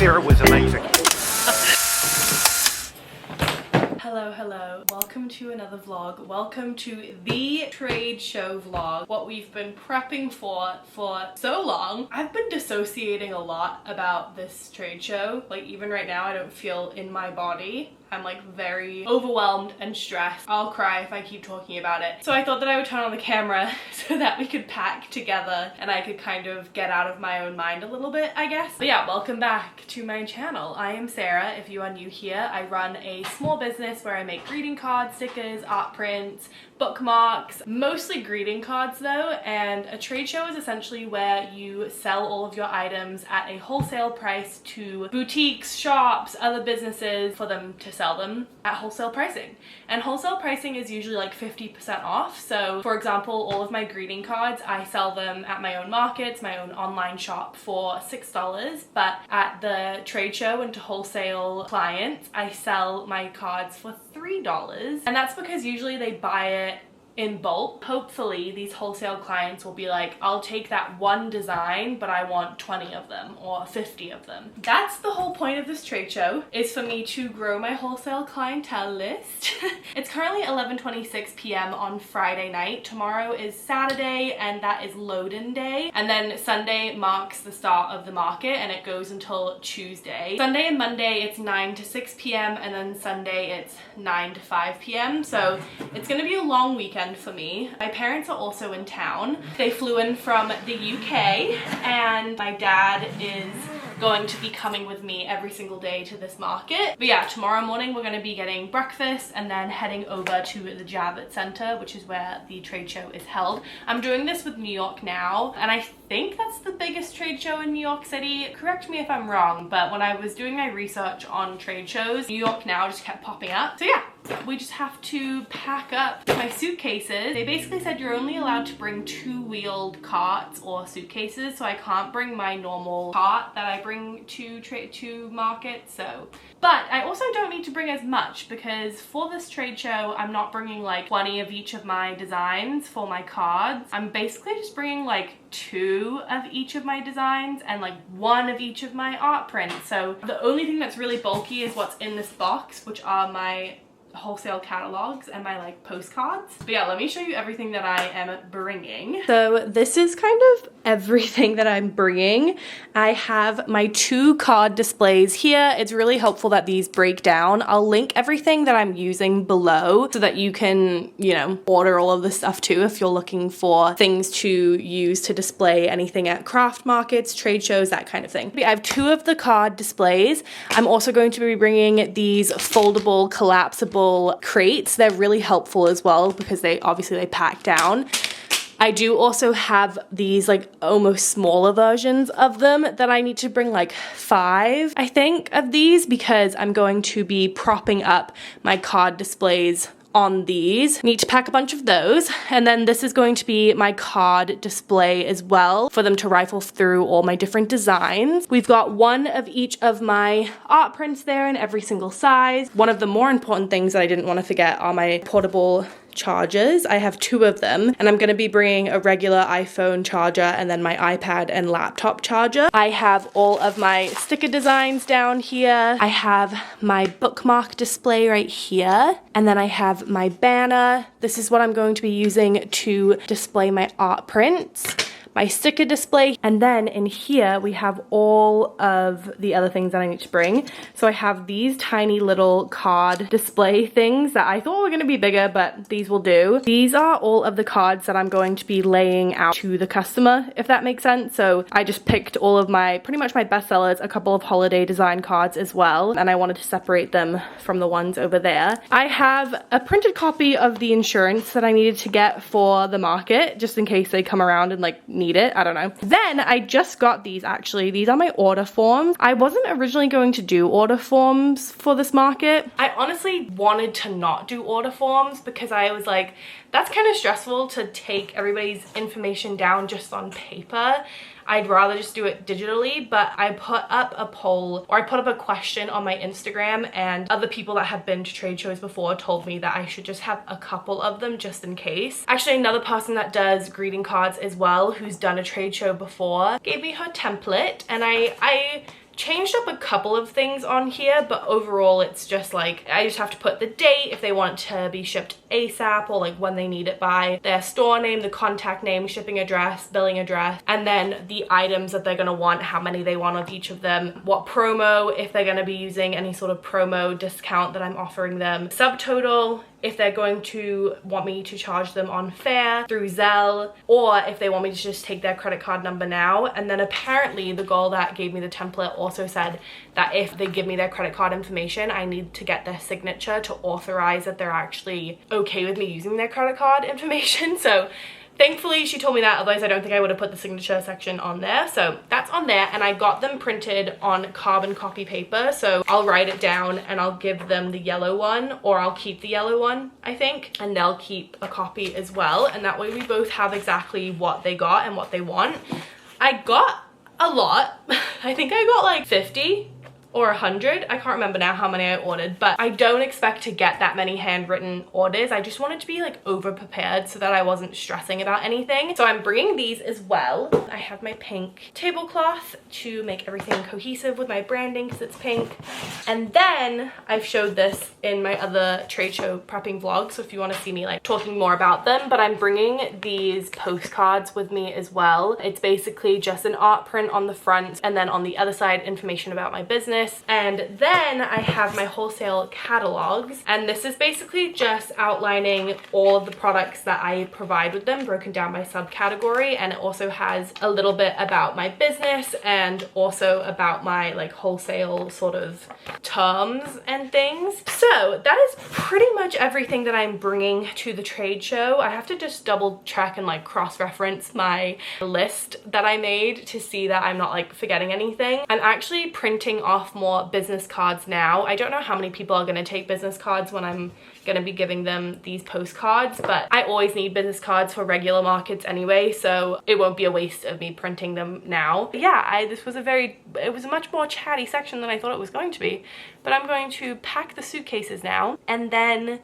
Sarah was amazing. Hello, welcome to another vlog. Welcome to the trade show vlog. What we've been prepping for so long. I've been dissociating a lot about this trade show. Like even right now I don't feel in my body. I'm like very overwhelmed and stressed. I'll cry if I keep talking about it. So I thought that I would turn on the camera so that we could pack together and I could kind of get out of my own mind a little bit, I guess. But yeah, welcome back to my channel. I am Sarah. If you are new here, I run a small business where I make greeting cards, stickers, art prints, bookmarks, mostly greeting cards though, and a trade show is essentially where you sell all of your items at a wholesale price to boutiques, shops, other businesses for them to sell them at wholesale pricing. And wholesale pricing is usually like 50% off. So for example, all of my greeting cards, I sell them at my own markets, my own online shop for $6, but at the trade show and to wholesale clients, I sell my cards for $3. And that's because usually they buy it in bulk. Hopefully these wholesale clients will be like, I'll take that one design, but I want 20 of them or 50 of them. That's the whole point of this trade show, is for me to grow my wholesale clientele list. It's currently 11:26 p.m. on Friday night. Tomorrow is Saturday and that is load-in day. And then Sunday marks the start of the market and it goes until Tuesday. Sunday and Monday it's 9 to 6 p.m. and then Sunday it's 9 to 5 p.m. So it's gonna be a long weekend for me. My parents are also in town. They flew in from the UK and my dad is going to be coming with me every single day to this market. But yeah, tomorrow morning we're going to be getting breakfast and then heading over to the Javits Center, which is where the trade show is held. I'm doing this with NYNow and I think that's the biggest trade show in New York City. Correct me if I'm wrong, but when I was doing my research on trade shows, NYNow just kept popping up. So yeah, we just have to pack up my suitcases. They basically said you're only allowed to bring 2-wheeled carts or suitcases, so I can't bring my normal cart that I bring to market. So, but I also don't need to bring as much because for this trade show, I'm not bringing like 20 of each of my designs for my cards. I'm basically just bringing like 2 of each of my designs and like 1 of each of my art prints. So the only thing that's really bulky is what's in this box, which are my wholesale catalogs and my like postcards. But yeah, let me show you everything that I am bringing. So this is kind of everything that I'm bringing. I have my 2 card displays here. It's really helpful that these break down. I'll link everything that I'm using below so that you can, you know, order all of this stuff too if you're looking for things to use to display anything at craft markets, trade shows, that kind of thing. I have 2 of the card displays. I'm also going to be bringing these foldable, collapsible crates. They're really helpful as well because they pack down. I do also have these like almost smaller versions of them that I need to bring like 5, I think, of these because I'm going to be propping up my card displays on these. Need to pack a bunch of those. And then this is going to be my card display as well for them to rifle through all my different designs. We've got 1 of each of my art prints there in every single size. One of the more important things that I didn't want to forget are my portable chargers. I have 2 of them and I'm going to be bringing a regular iPhone charger and then my iPad and laptop charger. I have all of my sticker designs down here. I have my bookmark display right here and then I have my banner. This is what I'm going to be using to display my art prints. My sticker display, and then in here we have all of the other things that I need to bring. So I have these tiny little card display things that I thought were going to be bigger, but these will do. These are all of the cards that I'm going to be laying out to the customer, if that makes sense. So I just picked all of my, pretty much my best sellers, a couple of holiday design cards as well, and I wanted to separate them from the ones over there. I have a printed copy of the insurance that I needed to get for the market, just in case they come around and like need it, I don't know. Then I just got these actually. These are my order forms. I wasn't originally going to do order forms for this market. I honestly wanted to not do order forms because I was like, that's kind of stressful to take everybody's information down just on paper. I'd rather just do it digitally, but I put up a poll, or I put up a question on my Instagram, and other people that have been to trade shows before told me that I should just have a couple of them just in case. Actually, another person that does greeting cards as well, who's done a trade show before, gave me her template, and I changed up a couple of things on here, but overall it's just like, I just have to put the date if they want to be shipped ASAP or like when they need it by, their store name, the contact name, shipping address, billing address, and then the items that they're going to want, how many they want of each of them, what promo, if they're going to be using any sort of promo discount that I'm offering them, subtotal, if they're going to want me to charge them on Fair through Zelle, or if they want me to just take their credit card number now. And then apparently the girl that gave me the template also said that if they give me their credit card information, I need to get their signature to authorize that they're actually okay with me using their credit card information. So thankfully she told me that, otherwise I don't think I would have put the signature section on there. So that's on there, and I got them printed on carbon copy paper, so I'll write it down and I'll give them the yellow one, or I'll keep the yellow one, I think, and they'll keep a copy as well, and that way we both have exactly what they got and what they want. I got a lot. I think I got like 50 or 100. I can't remember now how many I ordered, but I don't expect to get that many handwritten orders. I just wanted to be like over prepared so that I wasn't stressing about anything. So I'm bringing these as well. I have my pink tablecloth to make everything cohesive with my branding because it's pink. And then I've showed this in my other trade show prepping vlog, so if you want to see me like talking more about them, but I'm bringing these postcards with me as well. It's basically just an art print on the front, and then on the other side information about my business. And then I have my wholesale catalogs, and this is basically just outlining all of the products that I provide with them, broken down by subcategory, and it also has a little bit about my business and also about my like wholesale sort of terms and things. So that is pretty much everything that I'm bringing to the trade show. I have to just double check and like cross-reference my list that I made to see that I'm not like forgetting anything. I'm actually printing off more business cards now. I don't know how many people are going to take business cards when I'm going to be giving them these postcards, but I always need business cards for regular markets anyway, so it won't be a waste of me printing them now. But yeah, this was it was a much more chatty section than I thought it was going to be, but I'm going to pack the suitcases now, and then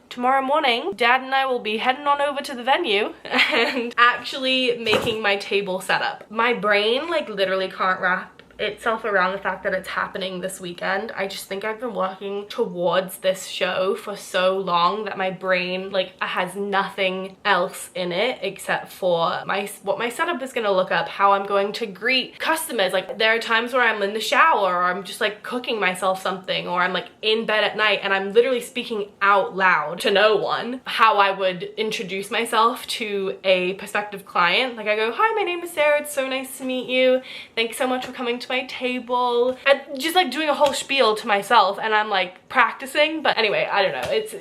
tomorrow morning, Dad and I will be heading on over to the venue and actually making my table setup. My brain like literally can't wrap itself around the fact that it's happening this weekend. I just think I've been working towards this show for so long that my brain like has nothing else in it except for what my setup is going to look up, how I'm going to greet customers. Like there are times where I'm in the shower, or I'm just like cooking myself something, or I'm like in bed at night and I'm literally speaking out loud to no one how I would introduce myself to a prospective client. Like I go, "Hi, my name is Sarah, it's so nice to meet you, thanks so much for coming to my table," and just like doing a whole spiel to myself, and I'm like practicing. But anyway, I don't know, it's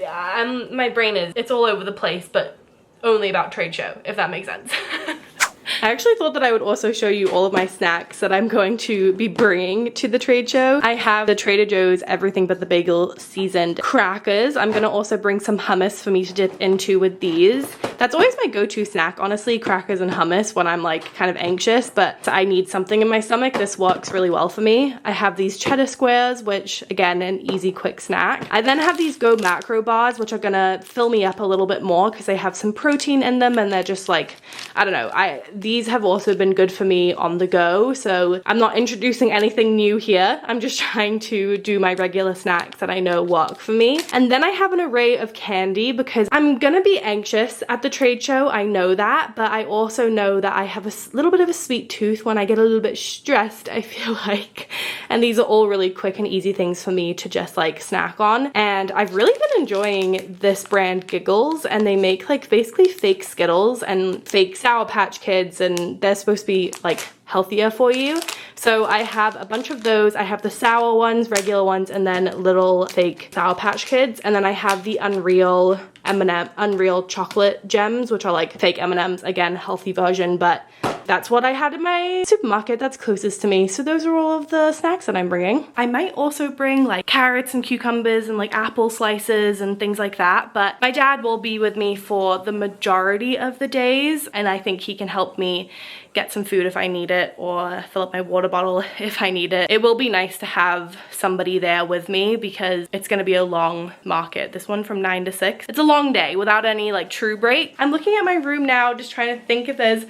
my brain it's all over the place, but only about trade show, if that makes sense. I actually thought that I would also show you all of my snacks that I'm going to be bringing to the trade show. I have the Trader Joe's Everything But the Bagel seasoned crackers. I'm gonna also bring some hummus for me to dip into with these. That's always my go-to snack, honestly, crackers and hummus when I'm like kind of anxious, but I need something in my stomach. This works really well for me. I have these cheddar squares, which again, an easy quick snack. I then have these Go Macro bars, which are gonna fill me up a little bit more because they have some protein in them, and they're just like, I don't know, these have also been good for me on the go, so I'm not introducing anything new here. I'm just trying to do my regular snacks that I know work for me. And then I have an array of candy because I'm gonna be anxious at the trade show, I know that, but I also know that I have a little bit of a sweet tooth when I get a little bit stressed, I feel like. And these are all really quick and easy things for me to just like snack on. And I've really been enjoying this brand Giggles, and they make like basically fake Skittles and fake Sour Patch Kids, and they're supposed to be like healthier for you. So I have a bunch of those. I have the sour ones, regular ones, and then little fake Sour Patch Kids. And then I have the Unreal chocolate gems, which are like fake M&Ms, again, healthy version, but that's what I had in my supermarket that's closest to me. So those are all of the snacks that I'm bringing. I might also bring like carrots and cucumbers and like apple slices and things like that, but my dad will be with me for the majority of the days, and I think he can help me get some food if I need it, or fill up my water bottle if I need it. It will be nice to have somebody there with me because it's gonna be a long market. This one from 9 to 6. It's a long day without any like true break. I'm looking at my room now, just trying to think if there's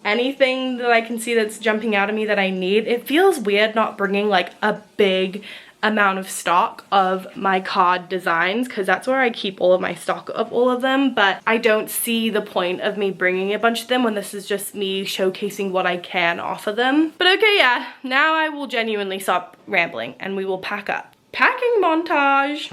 anything that I can see that's jumping out at me that I need. It feels weird not bringing like a big amount of stock of my card designs, because that's where I keep all of my stock of all of them, but I don't see the point of me bringing a bunch of them when this is just me showcasing what I can offer them. But okay, yeah, now I will genuinely stop rambling and we will pack up. Packing montage.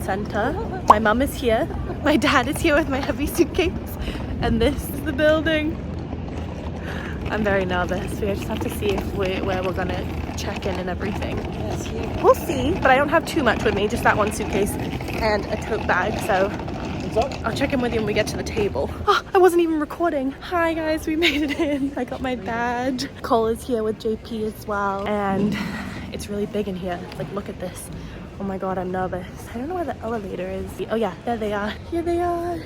Center. My mum is here, my dad is here with my heavy suitcase, and this is the building. I'm very nervous. We just have to see if where we're gonna check in and everything. We'll see, but I don't have too much with me, just that one suitcase and a tote bag, so I'll check in with you when we get to the table. Oh, I wasn't even recording. Hi guys, we made it in. I got my badge. Cole is here with JP as well, and it's really big in here. Like, look at this. Oh my god, I'm nervous. I don't know where the elevator is. Oh yeah, there they are. Here they are.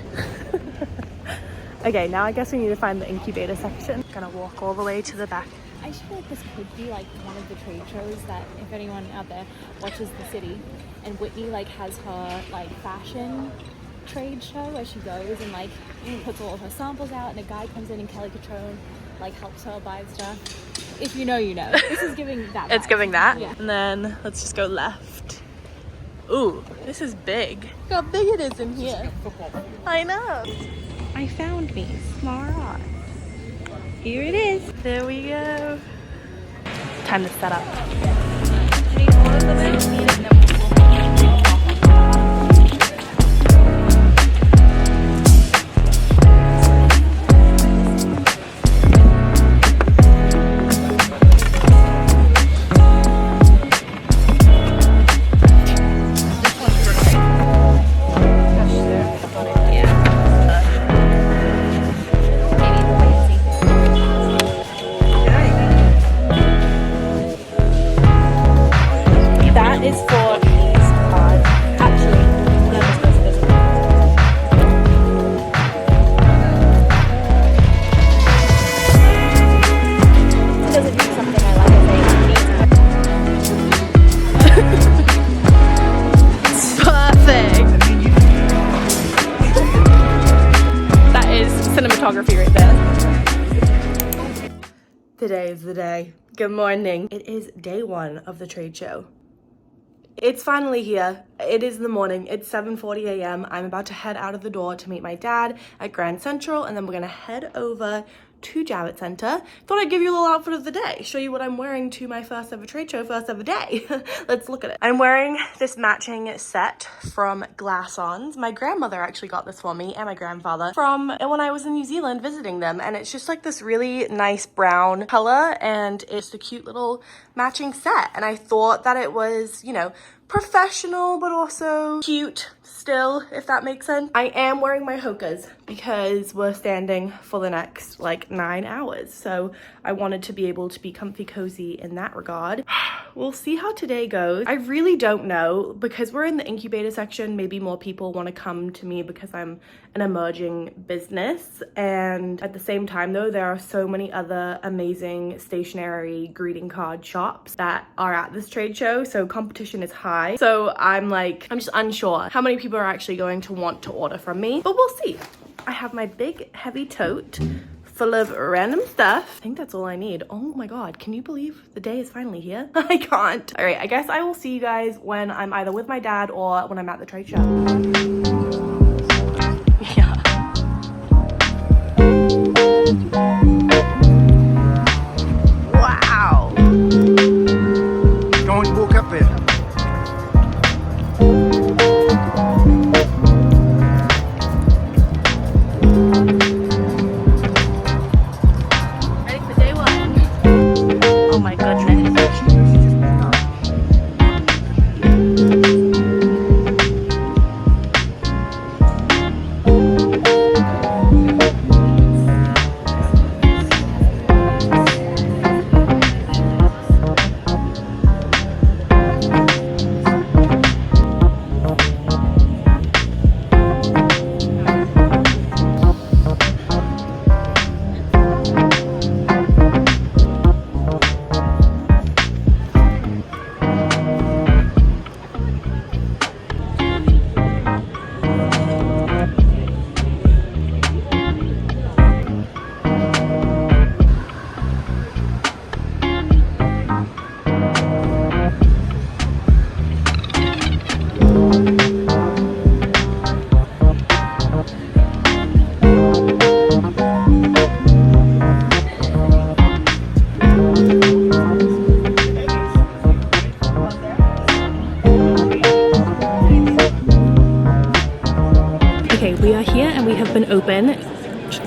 Okay, now I guess we need to find the incubator section. Gonna walk all the way to the back. I just feel like this could be like one of the trade shows that if anyone out there watches the city, and Whitney like has her like fashion trade show where she goes and like puts all of her samples out, and a guy comes in Kelly Catrone like helps her buy stuff. If you know, you know. This is giving that vibe. It's giving that? Yeah. And then let's just go left. Ooh, this is big. Look how big it is in here. I know. I found me Smar. Here it is. There we go. Time to set up. Cinematography right there. Today is the day. Good morning. It is day one of the trade show. It's finally here. It is the morning. It's 7:40 a.m. I'm about to head out of the door to meet my dad at Grand Central, and then we're gonna head over to Javits Center. Thought I'd give you a little outfit of the day, show you what I'm wearing to my first ever trade show, first ever day. Let's look at it. I'm wearing this matching set from Glass-Ons. My grandmother actually got this for me, and my grandfather, from when I was in New Zealand visiting them, and it's just like this really nice brown color, and it's a cute little matching set, and I thought that it was, you know, professional but also cute still, if that makes sense. I am wearing my hokas because we're standing for the next like 9 hours, so I wanted to be able to be comfy cozy in that regard. We'll see how today goes. I really don't know, because we're in the incubator section. Maybe more people want to come to me because I'm an emerging business, and at the same time though, there are so many other amazing stationery greeting card shops that are at this trade show, so competition is high. So I'm just unsure how many people are actually going to want to order from me, but we'll see. I have my big heavy tote full of random stuff. I think that's all I need. Oh my god, can you believe the day is finally here? I can't. All right, I guess I will see you guys when I'm either with my dad or when I'm at the trade show. Yeah. Wow. Go and walk up there. open.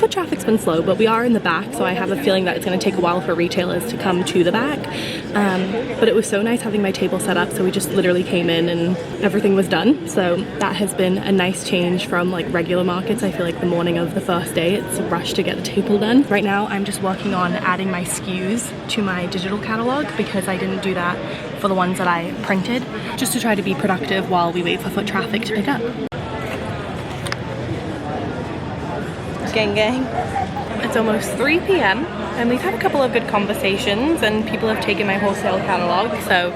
The traffic's been slow, but we are in the back, so I have a feeling that it's going to take a while for retailers to come to the back. But it was so nice having my table set up, so we just literally came in and everything was done. So that has been a nice change from like regular markets. I feel like the morning of the first day, it's a rush to get the table done. Right now, I'm just working on adding my SKUs to my digital catalog because I didn't do that for the ones that I printed, just to try to be productive while we wait for foot traffic to pick up. Gang gang. It's almost 3 p.m. and we've had a couple of good conversations and people have taken my wholesale catalog, so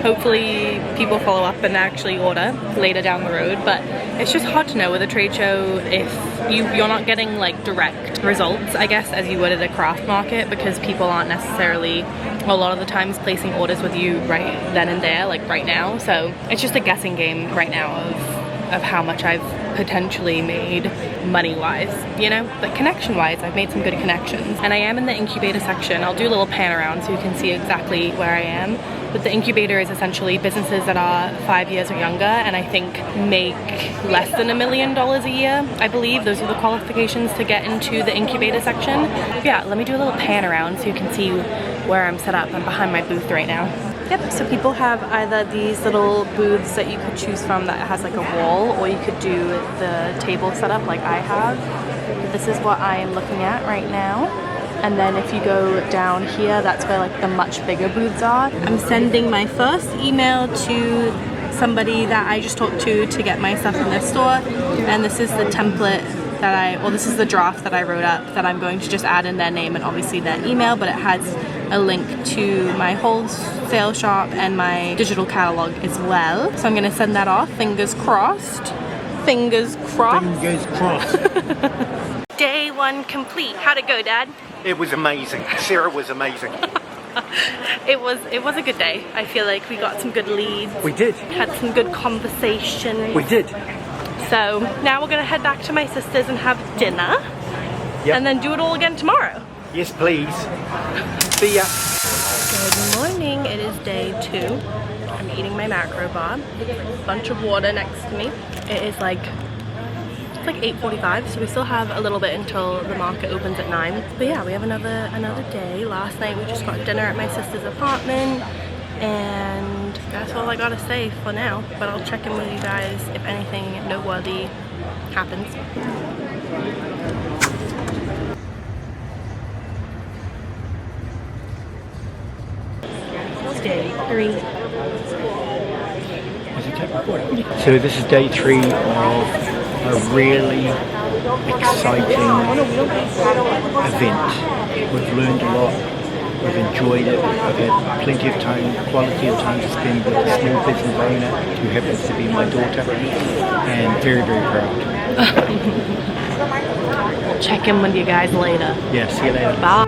hopefully people follow up and actually order later down the road. But it's just hard to know with a trade show if you're not getting like direct results, I guess, as you would at a craft market, because people aren't necessarily a lot of the times placing orders with you right then and there, like right now. So it's just a guessing game right now of how much I've potentially made money-wise, you know? But connection-wise, I've made some good connections. And I am in the incubator section. I'll do a little pan around so you can see exactly where I am. But the incubator is essentially businesses that are 5 years or younger and I think make less than $1 million a year. I believe those are the qualifications to get into the incubator section. Yeah, let me do a little pan around so you can see where I'm set up. I'm behind my booth right now. Yep, so people have either these little booths that you could choose from that has like a wall, or you could do the table setup like I have. This is what I am looking at right now. And then if you go down here, that's where like the much bigger booths are. I'm sending my first email to somebody that I just talked to get my stuff in their store. And this is the template that this is the draft that I wrote up that I'm going to just add in their name and obviously their email, but it has a link to my wholesale shop and my digital catalog as well. So I'm going to send that off. Fingers crossed. Fingers crossed. Fingers crossed. Day 1 complete. How'd it go, Dad? It was amazing. Sarah was amazing. It was a good day. I feel like we got some good leads. We did. Had some good conversation. We did. So now we're gonna head back to my sister's and have dinner. Yep. And then do it all again tomorrow. Yes, please. See ya. Good morning. It is day 2. I'm eating my macro bar. Bunch of water next to me. It is like 8:45, so we still have a little bit until the market opens at 9. But yeah, we have another day. Last night we just got dinner at my sister's apartment, and that's all I gotta say for now. But I'll check in with you guys if anything noteworthy happens. Day 3. So this is day 3 of a really exciting event. We've learned a lot. We've enjoyed it. I've had plenty of time, quality of time to spend with a small business owner who happens to be my daughter, and very, very proud. We'll check in with you guys later. Yeah, see you later. Bye.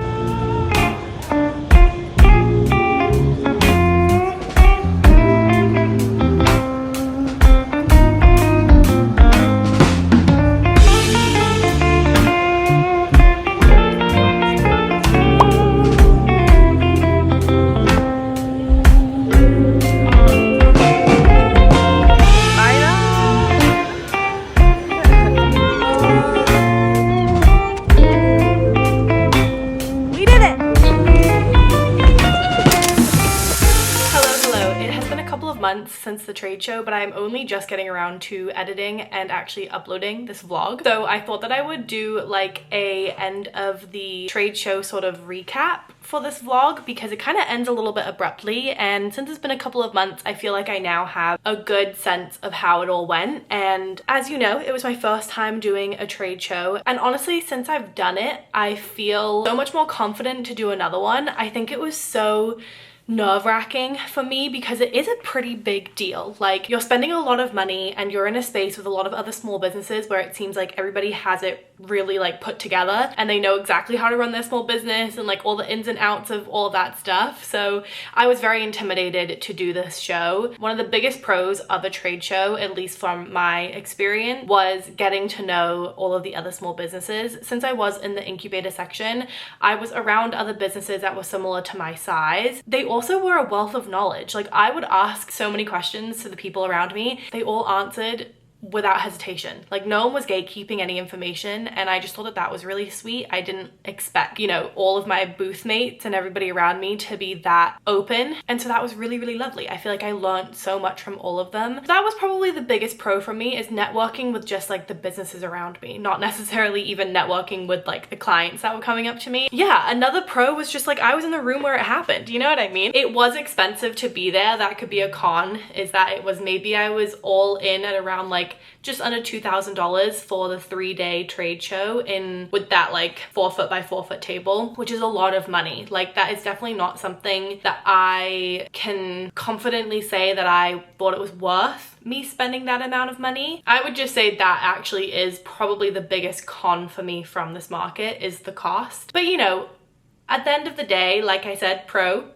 Since the trade show, but I'm only just getting around to editing and actually uploading this vlog. So I thought that I would do like a end of the trade show sort of recap for this vlog, because it kind of ends a little bit abruptly, and since it's been a couple of months, I feel like I now have a good sense of how it all went. And as you know, it was my first time doing a trade show, and honestly, since I've done it, I feel so much more confident to do another one. I think it was so nerve-wracking for me because it is a pretty big deal. Like, you're spending a lot of money and you're in a space with a lot of other small businesses where it seems like everybody has it really like put together and they know exactly how to run their small business and like all the ins and outs of all of that stuff. So I was very intimidated to do this show. One of the biggest pros of a trade show, at least from my experience, was getting to know all of the other small businesses. Since I was in the incubator section, I was around other businesses that were similar to my size. They also were a wealth of knowledge. Like, I would ask so many questions to the people around me. They all answered without hesitation. Like no one was gatekeeping any information, and I just thought that that was really sweet. I didn't expect, you know, all of my booth mates and everybody around me to be that open, and so that was really, really lovely. I feel like I learned so much from all of them. That was probably the biggest pro for me, is networking with just like the businesses around me, not necessarily even networking with like the clients that were coming up to me. Yeah, another pro was just like I was in the room where it happened, you know what I mean? It was expensive to be there. That could be a con, is that it was, maybe I was all in at around like just under $2,000 for the 3-day trade show with that like 4 foot by 4 foot table, which is a lot of money. Like that is definitely not something that I can confidently say that I thought it was worth me spending that amount of money. I would just say that actually is probably the biggest con for me from this market, is the cost. But you know, at the end of the day, like I said, pro,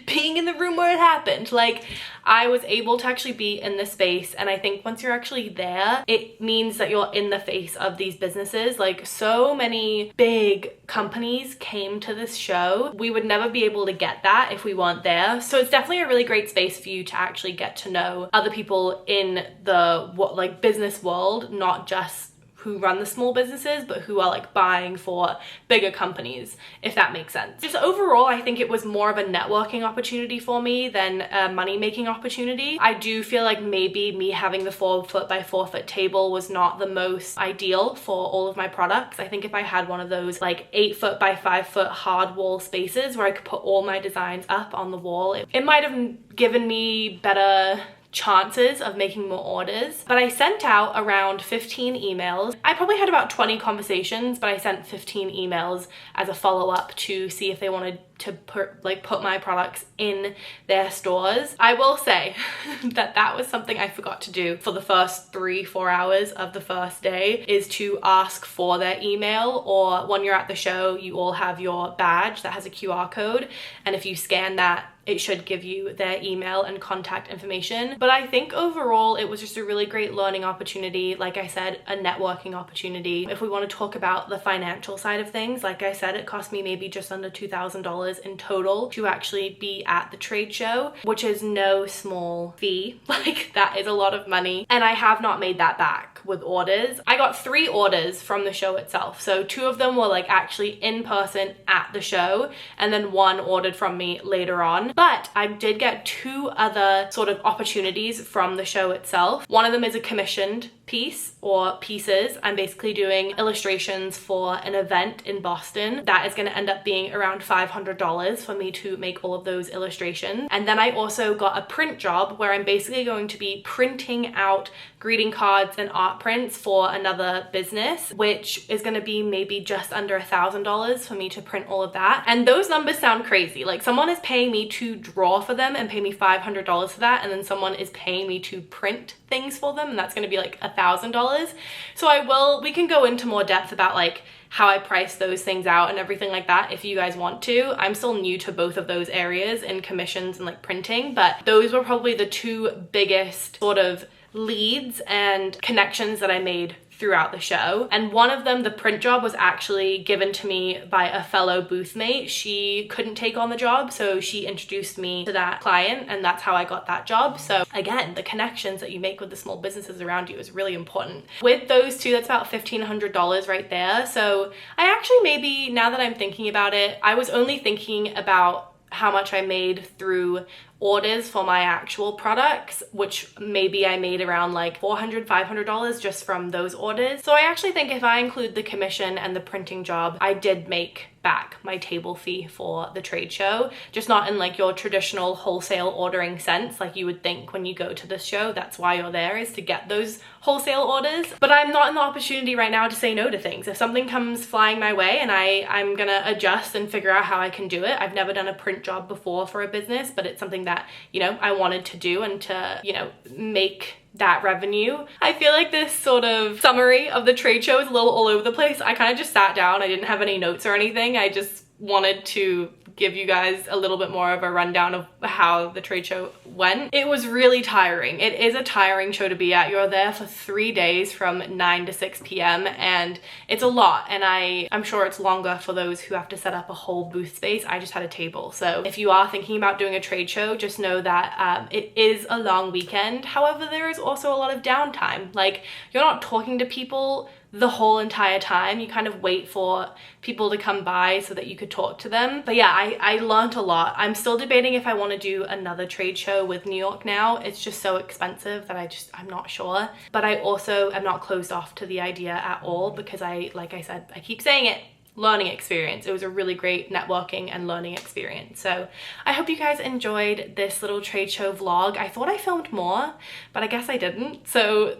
being in the room where it happened. Like I was able to actually be in the space, and I think once you're actually there, it means that you're in the face of these businesses. Like so many big companies came to this show. We would never be able to get that if we weren't there. So it's definitely a really great space for you to actually get to know other people in the like business world, not just who run the small businesses, but who are like buying for bigger companies, if that makes sense. Just overall, I think it was more of a networking opportunity for me than a money-making opportunity. I do feel like maybe me having the 4 foot by 4 foot table was not the most ideal for all of my products. I think if I had one of those like 8 foot by 5 foot hard wall spaces where I could put all my designs up on the wall, it might have given me better chances of making more orders. But I sent out around 15 emails. I probably had about 20 conversations, but I sent 15 emails as a follow-up to see if they wanted to put my products in their stores. I will say that was something I forgot to do for the first 3-4 hours of the first day, is to ask for their email, or when you're at the show, you all have your badge that has a QR code, and if you scan that, it should give you their email and contact information. But I think overall it was just a really great learning opportunity. Like I said, a networking opportunity. If we want to talk about the financial side of things, like I said, it cost me maybe just under $2,000 in total to actually be at the trade show, which is no small fee. Like that is a lot of money, and I have not made that back with orders. I got 3 orders from the show itself. So 2 of them were like actually in person at the show, and then 1 ordered from me later on. But I did get 2 other sort of opportunities from the show itself. One of them is a commissioned piece or pieces. I'm basically doing illustrations for an event in Boston that is going to end up being around $500 for me to make all of those illustrations. And then I also got a print job where I'm basically going to be printing out greeting cards and art prints for another business, which is going to be maybe just under $1,000 for me to print all of that. And those numbers sound crazy. Like someone is paying me to draw for them and pay me $500 for that, and then someone is paying me to print things for them, and that's going to be like $1,000. So we can go into more depth about like how I price those things out and everything like that if you guys want to. I'm still new to both of those areas in commissions and like printing, but those were probably the 2 biggest sort of leads and connections that I made throughout the show. And one of them, the print job, was actually given to me by a fellow booth mate. She couldn't take on the job, so she introduced me to that client, and that's how I got that job. So again, the connections that you make with the small businesses around you is really important. With those 2, that's about $1,500 right there. So I actually, maybe now that I'm thinking about it, I was only thinking about how much I made through orders for my actual products, which maybe I made around like $400, $500 just from those orders. So I actually think if I include the commission and the printing job, I did make back my table fee for the trade show, just not in like your traditional wholesale ordering sense like you would think when you go to this show. That's why you're there, is to get those wholesale orders. But I'm not in the opportunity right now to say no to things. If something comes flying my way, and I'm gonna adjust and figure out how I can do it. I've never done a print job before for a business, but it's something that, you know, I wanted to do and to, you know, make that revenue. I feel like this sort of summary of the trade show is a little all over the place. I kind of just sat down. I didn't have any notes or anything. I just wanted to give you guys a little bit more of a rundown of how the trade show went. It was really tiring. It is a tiring show to be at. You're there for 3 days from 9 to 6 p.m. and it's a lot, and I'm sure it's longer for those who have to set up a whole booth space. I just had a table. So if you are thinking about doing a trade show, just know that it is a long weekend. However, there is also a lot of downtime. Like, you're not talking to people the whole entire time. You kind of wait for people to come by so that you could talk to them. But yeah, I learned a lot. I'm still debating if I want to do another trade show with NYNow. It's just so expensive that I'm not sure. But I also am not closed off to the idea at all, because like I said, I keep saying it, learning experience. It was a really great networking and learning experience. So I hope you guys enjoyed this little trade show vlog. I thought I filmed more, but I guess I didn't. So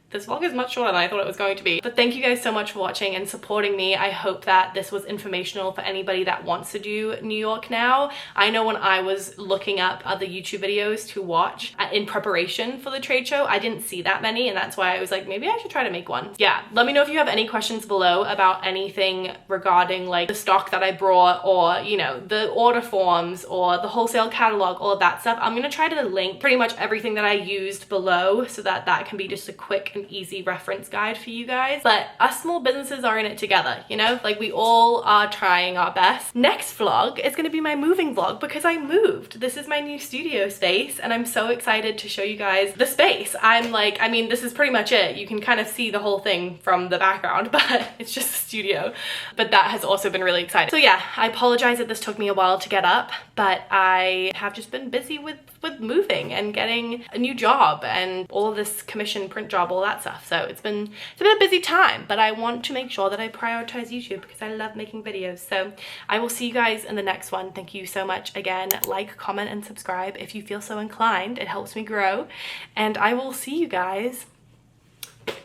this vlog is much shorter than I thought it was going to be. But thank you guys so much for watching and supporting me. I hope that this was informational for anybody that wants to do NYNow. I know when I was looking up other YouTube videos to watch in preparation for the trade show, I didn't see that many, and that's why I was like, maybe I should try to make one. Yeah, let me know if you have any questions below about anything regarding like the stock that I brought, or, you know, the order forms or the wholesale catalog, all of that stuff. I'm gonna try to link pretty much everything that I used below so that that can be just a quick and easy reference guide for you guys. But us small businesses are in it together, you know, like we all are trying our best. Next vlog is going to be my moving vlog, because I moved. This is my new studio space and I'm so excited to show you guys the space. I mean, this is pretty much it. You can kind of see the whole thing from the background, but it's just a studio. But that has also been really exciting. So yeah, I apologize that this took me a while to get up, but I have just been busy with moving and getting a new job and all of this commission print job, all that stuff. So it's been a busy time, but I want to make sure that I prioritize YouTube because I love making videos. So I will see you guys in the next one. Thank you so much again. Like, comment, and subscribe if you feel so inclined. It helps me grow. And I will see you guys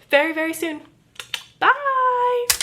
very, very soon. Bye!